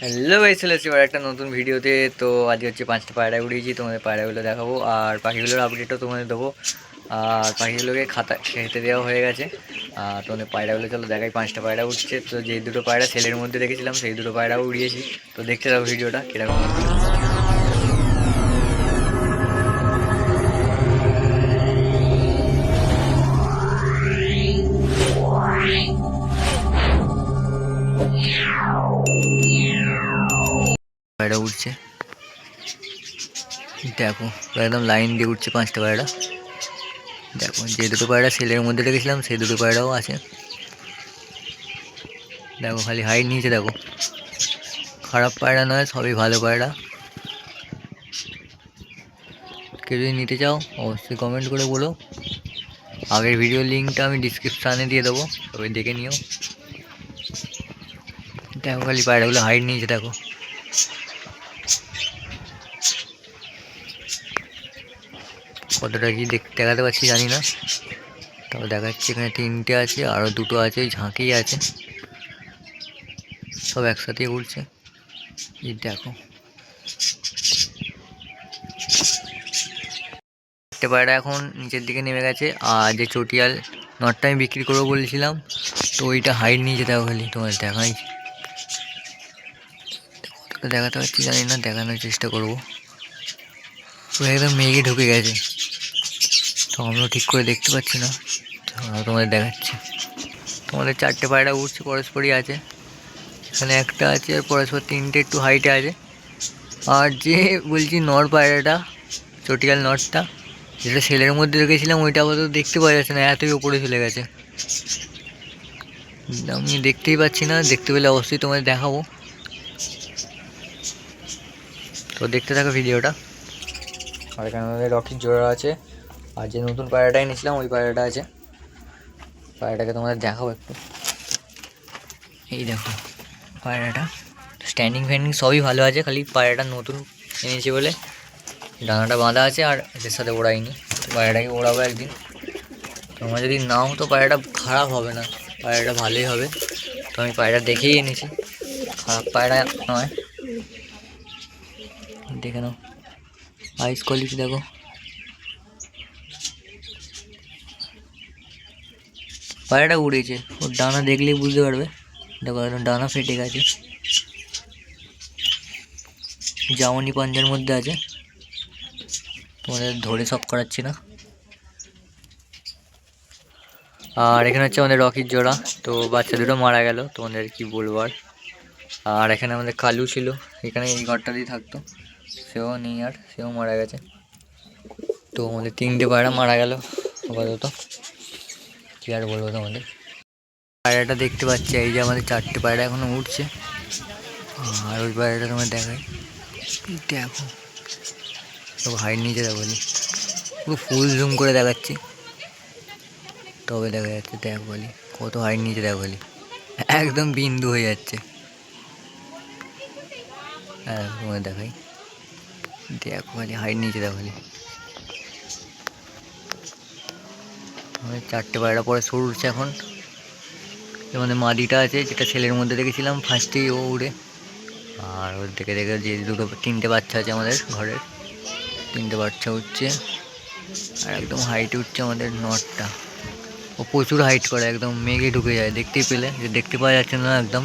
Hello ভাই, চলে এসেছি আবার একটা নতুন ভিডিওতে। তো আজকে হচ্ছে 5টা পায়রা উড়িয়েছি, তোমাদের পায়রাগুলো দেখাবো আর পাখিগুলোর আপডেটও তোমাদের দেবো। আর পাখিগুলোকে খাতা খেতে দেওয়া হয়ে গেছে। আর তোমাদের পায়রাগুলো চলো দেখাই। 5টা পায়রা উঠছে, তো যে দুটো পায়রা সেলের মধ্যে রেখেছিলাম সেই দুটো পায়রাও উড়িয়েছি। তো দেখতে থাকো ভিডিওটা কীরকম হচ্ছে। পায়রা উঠছে, দেখো একদম লাইন দিয়ে উঠছে 5টা পায়রা। দেখো যে দুটো পায়রা সেলের মধ্যে রেখেছিলাম সেই দুটো পায়রাও আছে। দেখো খালি হাইট নিচে, দেখো খারাপ পায়রা নয়, সবই ভালো পায়রা। কেউ যদি নিতে চাও অবশ্যই কমেন্ট করে বলো। আগের ভিডিও লিঙ্কটা আমি ডিসক্রিপশানে দিয়ে দেবো, তবে দেখে নিও। দেখো খালি পায়রাগুলো হাইট নিয়েছে, দেখো কতটা কি দেখাতে পারছি জানি না, তবে দেখাচ্ছি। এখানে 3টে আছে, আরও দুটো আছে, ঝাঁকি আছে, সব একসাথে উঠছে। এই দেখো একটা পায়রা এখন নিচের দিকে নেমে গেছে। আর যে চটিয়াল নটটা আমি বিক্রি করবো বলেছিলাম, তো ওইটা হাইট নিয়েছে। দেখো খালি তোমার দেখাই, কতটা দেখাতে পারছি জানি না, দেখানোর চেষ্টা করবো। ও একদম মেঘে ঢুকে গেছে, তো আমিও ঠিক করে দেখতে পাচ্ছি না, তোমাদের দেখাচ্ছি। তোমাদের 4টে পায়রা উঠছে, পরস্পরই আছে। এখানে একটা আছে আর পরস্পর 3টে একটু হাইটে আছে। আর যে বলছি নর পায়রাটা, চটিয়াল নটটা যেটা সেলের মধ্যে রেখেছিলাম, ওইটা আপাতত দেখতে পাওয়া যাচ্ছে না, এতই ওপরে চলে গেছে। আমি দেখতেই পাচ্ছি না, দেখতে পেলে অবশ্যই তোমাদের দেখাবো। তো দেখতে থাকো ভিডিওটা। আর এখানে আমাদের রকির জোড়া আছে, আর যে নতুন পায়রাটা এনেছিলাম ওই পায়রাটা আছে। পায়রাটাকে তোমাদের দেখাবো একটু। এই দেখো পায়রাটা, স্ট্যান্ডিং ফ্যান্ডিং সবই ভালো আছে, খালি পায়রাটা নতুন এনেছি বলে ডানাটা বাঁধা আছে আর এদের সাথে ওড়াইনি। পায়রাটাকে ওড়াবো একদিন। তোমরা যদি নাও তো পায়রাটা খারাপ হবে না, পায়রাটা ভালোই হবে। তো আমি পায়রা দেখেই এনেছি, খারাপ পায়রা নয়। দেখে নাও আইস কোয়ালিটি, দেখো পায়রাটা উড়েছে, ওর ডানা দেখলেই বুঝতে পারবে। দেখো একদম ডানা ফেটে গেছে, জামনি পাঞ্জার মধ্যে আছে। তোমাদের ধরে সব করাচ্ছি না। আর এখানে হচ্ছে আমাদের রকির জোড়া, তো বাচ্চা দুটো মারা গেল, তোমাদের কি বলবো আর। আর এখানে আমাদের কালু ছিল, এখানে এই ঘরটাতেই থাকতো, সেও নেই আর, সেও মারা গেছে। তো আমাদের 3টে পায়রা মারা গেল আপাতত, কী আর বলবো তোমাদের। পায়রাটা দেখতে পাচ্ছি, এই যে আমাদের 4টে পায়রা এখনো উঠছে। আর ওই পায়রাটা তোমার দেখায়, দেখো তো হাইট নিচে দেখো, পুরো ফুল জুম করে দেখাচ্ছি তবে দেখা যাচ্ছে। দেখো বলি কত হাইট নিচে, দেখো বলি একদম বিন্দু হয়ে যাচ্ছে। হ্যাঁ তোমার দেখাই, দেখো খালি হাইট নিচে, দেখো খালি। আমাদের 4টে পায়রা পরে সর উঠছে এখন। আমাদের মাদিটা আছে, যেটা ছেলের মধ্যে দেখেছিলাম ফার্স্টেই, ও উড়ে। আর ওর দেখে দেখে যে 3টে বাচ্চা আছে আমাদের ঘরের, 3টে বাচ্চা উঠছে। আর একদম হাইটে উঠছে আমাদের নটটা, ও প্রচুর হাইট করে, একদম মেঘে ঢুকে যায়। দেখতেই পেলে যে দেখতে পাওয়া যাচ্ছে না, একদম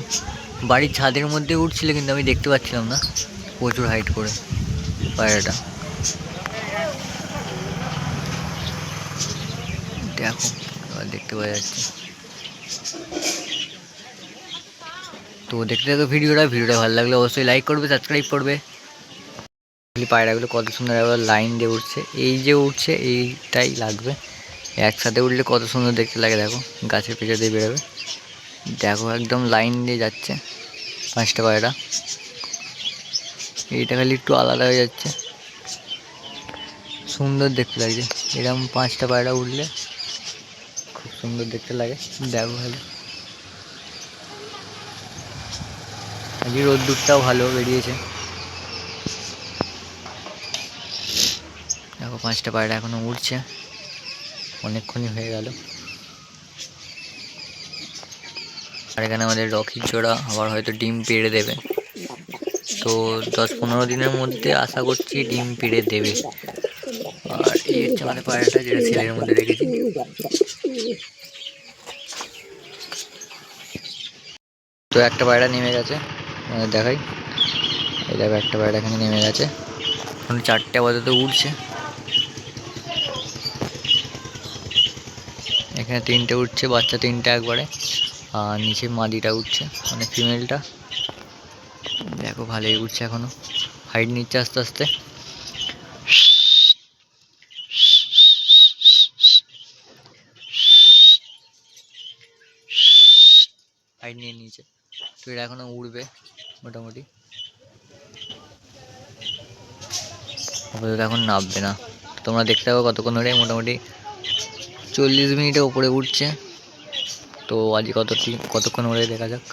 বাড়ির ছাদের মধ্যে উঠছিল কিন্তু আমি দেখতে পাচ্ছিলাম না, প্রচুর হাইট করে পায়রাটা। দেখো এবার দেখতে পাওয়া যাচ্ছে। তো দেখতে থাকো ভিডিওটা ভালো লাগলে অবশ্যই লাইক করবে, সাবস্ক্রাইব করবে। পায়রাগুলো কত সুন্দর এবার লাইন দিয়ে উঠছে, এই যে উঠছে এইটাই লাগবে, একসাথে উঠলে কত সুন্দর দেখতে লাগে। দেখো গাছের পেছনে দিয়ে বেরোবে, দেখো একদম লাইন দিয়ে যাচ্ছে 5টা পায়রা। এইটা খালি একটু আলাদা হয়ে যাচ্ছে, সুন্দর দেখতে লাগছে। এরকম 5টা পায়রা উঠলে খুব সুন্দর দেখতে লাগে। দেখো খালি আজকে রোদ্দুরটাও ভালো বেরিয়েছে। দেখো 5টা পায়রা এখনো উঠছে, অনেকক্ষণই হয়ে গেল। আর এখানে আমাদের রকির জোড়া আবার হয়তো ডিম পেড়ে দেবে। তো 10-15 দিনের মধ্যে আশা করছি ডিম পেড়ে দেবে। আর এই হচ্ছে আমাদের পায়রাটা, যেটা ছেলের মধ্যে রেখেছি। তো একটা পায়রা নেমে গেছে, দেখাই। এই দেখো একটা পায়রা এখানে নেমে গেছে, এখন 4টে আপাতত উঠছে। এখানে 3টে উঠছে, বাচ্চা 3টে একবারে। আর নিচে মাদিটা উঠছে, মানে ফিমেলটা। দেখো ভালোই উঠছে, এখনো হাইট নিচ্ছে আস্তে আস্তে। হাইট নিয়ে নিয়েছে, তো এটা এখনো উড়বে মোটামুটি। আপাতত এখন নামবে না, তোমরা দেখতে পাবো কতক্ষণ ধরে। মোটামুটি 40 মিনিটের উপরে উঠছে। তো আজ কতক্ষণ ওড়ে দেখা যাক।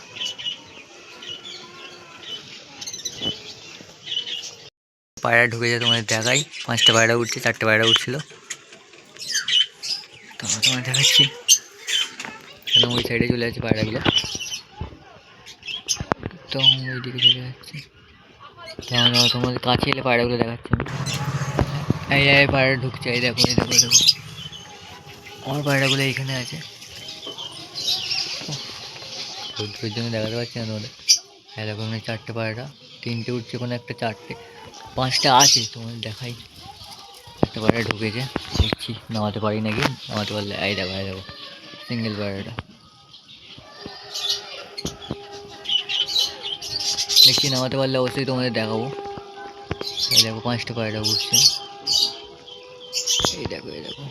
পায়রা ঢুকেছে, তোমাদের দেখাই। 5টে পায়রা উঠছে, 4টে পায়রা উঠছিল, তোমাদের দেখাচ্ছি। একদম ওই সাইডে চলে যাচ্ছে পায়রাগুলো, তো ওইদিকে চলে যাচ্ছে। তো তোমাদের কাছে এলে পায়রাগুলো দেখাচ্ছে আমি। এই পায়রা ঢুকছে, এই দেখো এই দেখো দেখো, আমার পায়রাগুলো এইখানে আছে। রোদ্রের জন্য দেখাতে পারছি না তোমাদের। হ্যাঁ দেখো, এখানে 4টে পায়রা, 3টে উঠছে, কোনো একটা 4টে, 5টা আছে তোমাদের দেখাই। একটা পায়রা ঢুকেছে, দেখছি নামাতে পারি নাকি। নামাতে পারলে এই দেখো এই দেখো সিঙ্গেল পায়রাটা দেখছি, নামাতে পারলে অবশ্যই তোমাদের দেখাবো। এই দেখো 5টে পায়রা উঠছে, এই দেখো এই দেখো।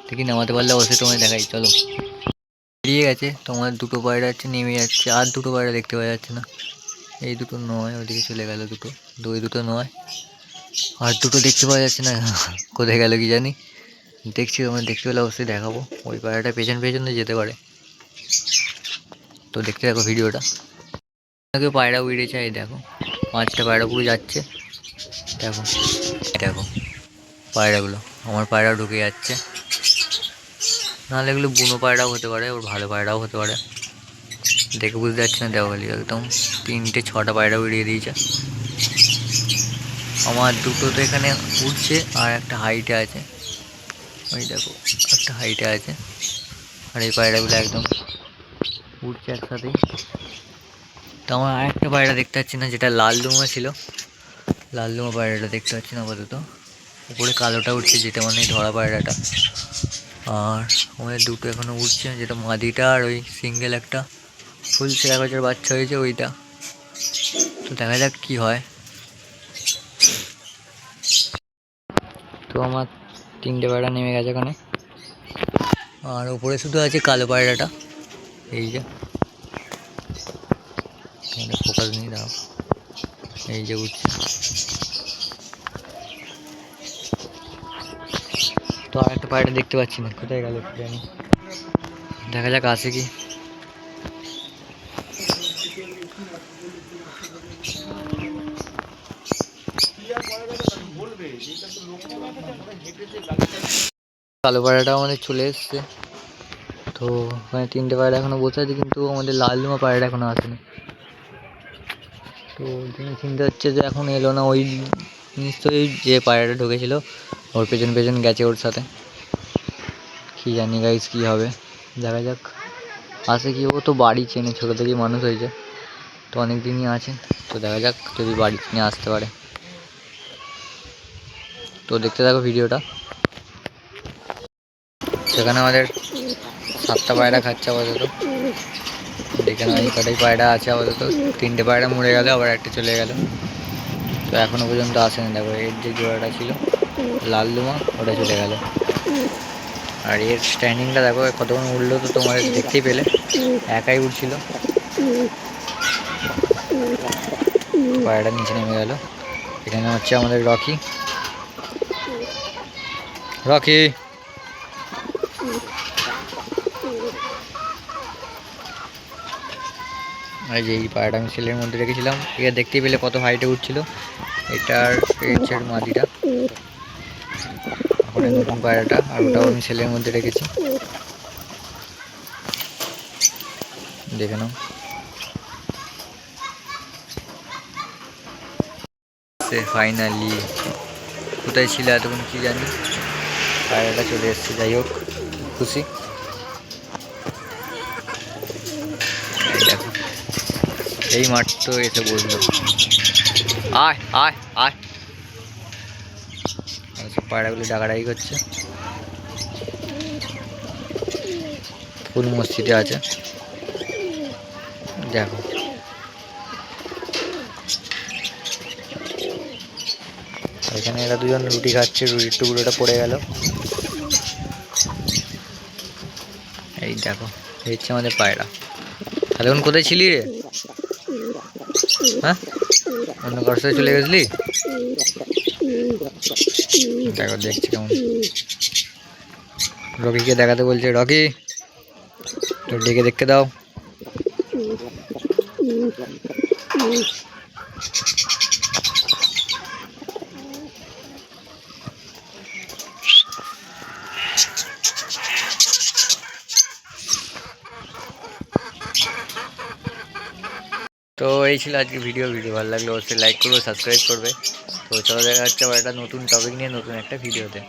দেখি নামাতে পারলে অবশ্যই তোমাদের দেখাই। চলো, বেরিয়ে গেছে। তোমার 2টো পায়রা আছে, নেমে যাচ্ছে। আর 2টো পায়রা দেখতে পাওয়া যাচ্ছে না। এই 2টো নয়, ওইদিকে চলে গেল 2টো। ওই 2টো নয়, আর 2টো দেখতে পাওয়া যাচ্ছে না, কোথায় গেল কি জানি। দেখছি, তোমরা দেখতে পেলে অবশ্যই দেখাবো। ওই পায়রাটা পেছন পেছনে যেতে পারে, তো দেখতে থাকো ভিডিওটা। কেউ পায়রা উড়েছে, এই দেখো 5টা পায়রা পুরো যাচ্ছে। দেখো দেখো পায়রাগুলো, আমার পায়রাও ঢুকে যাচ্ছে। নাহলে এগুলো বুনো পায়রাও হতে পারে, ওর ভালো পায়রাও হতে পারে, দেখে বুঝতে পারছি না। দেখো খালি একদম 3টে 6টা পায়রা উড়িয়ে দিয়েছে। আমার 2টো তো এখানে উঠছে, আর একটা হাইটে আছে। ওই দেখো একটা হাইটে আছে, আর এই পায়রাগুলো একদম উঠছে একসাথেই। তো আমার আরেকটা পায়রা দেখতে পাচ্ছি না, যেটা লাল লুমা ছিল। লাল লুমা পায়রাটা দেখতে পাচ্ছি না আপাতত। উপরে কালোটা উঠছে, যেটা মানে ধরা পায়রাটা। আর আমাদের 2টো এখনো উঠছে, যেটা মাদিটা আর ওই সিঙ্গেল একটা ফুল ছেঁড়া গাছের বাচ্চা হয়েছে ওইটা। তো দেখা যাক কি হয়। তো আমার 3টে পায়রা নেমে গেছে এখানে, আর উপরে শুধু আছে কালো পায়রাটা। এই যে ফোকাস নিয়ে দাও, এই যে উঠছে। তো আর একটা পায়রা দেখতে পাচ্ছি না, কোথায় গেল জানি। দেখা যাক আসে কি। কালো পায়রাটা আমাদের চলে এসছে। তো ওখানে 3টে পায়রা এখনো বসে আছে, কিন্তু আমাদের লাল লুমা পায়রাটা এখনো আসেনি। তো তিনি চিন্তা হচ্ছে যে এখন এলো না, ওই নিশ্চয়ই যে পায়রাটা ঢুকেছিল ওর পেছন পেছন গেছে ওর সাথে। কী জানি গাইস কী হবে, দেখা যাক আসে কি। ও তো বাড়ি চেনে, ছোটো থেকেই মানুষ হয়েছে, তো অনেক দিনই আছে। তো দেখা যাক যদি বাড়ি চিনে আসতে পারে। তো দেখতে থাকো ভিডিওটা। সেখানে আমাদের 7টা পায়রা খাচ্ছে আপাতত। এখানে এই কটাই পায়রা আছে আপাতত। 3টে পায়রা মরে গেল, আবার একটা চলে গেল। তো এখনও পর্যন্ত আসেনি। দেখো এর যে জোড়াটা ছিল লাল লুমা, ওটা চলে গেল। আর এর স্ট্যান্ডিংটা দেখো কতক্ষণ উঠলো, তো তোমার দেখতেই পেলে একাই উঠছিল। পায়রাটা নিচে নেমে গেল। এখানে হচ্ছে আমাদের রকি। রকি আর যে এই পায়রাটা আমি সেলের মধ্যে রেখেছিলাম, এটা দেখতেই পেলে কত হাইটে উঠছিল। এটার পেছনের মাদিটা, এখন নতুন পায়রাটা, আর ওটাও আমি সেলের মধ্যে রেখেছি, দেখে নাও। এসছে ফাইনালি। কোথায় ছিল এতক্ষণ কি জানি, পায়রাটা চলে এসছে। যাই হোক, খুশি। এই দেখো, এই মাত্র এসে বললো আয় আয় আয়। সব পায়রাগুলি ডাকাডাকি করছে। ফুল মসজিদে আছে, দেখো। এখানে এরা দুজন রুটি খাচ্ছে, রুটির টুকরোটা পড়ে গেল। এই দেখো, এই হচ্ছে আমাদের পায়রা। এখন কোথায় ছিলি রে? হ্যাঁ, অন্য কারোর সাথে চলে গেছিলি? দেখো দেখছি কেমন। রকিকে দেখাতে বলছে, রকি তো ডেকে দেখতে দাও। তো এই ছিল আজকে ভিডিও ভালো লাগলে অবশ্যই লাইক করবে, সাবস্ক্রাইব করবে। তো চলো দেখা যাচ্ছে আবার একটা নতুন টপিক নিয়ে নতুন একটা ভিডিওতে।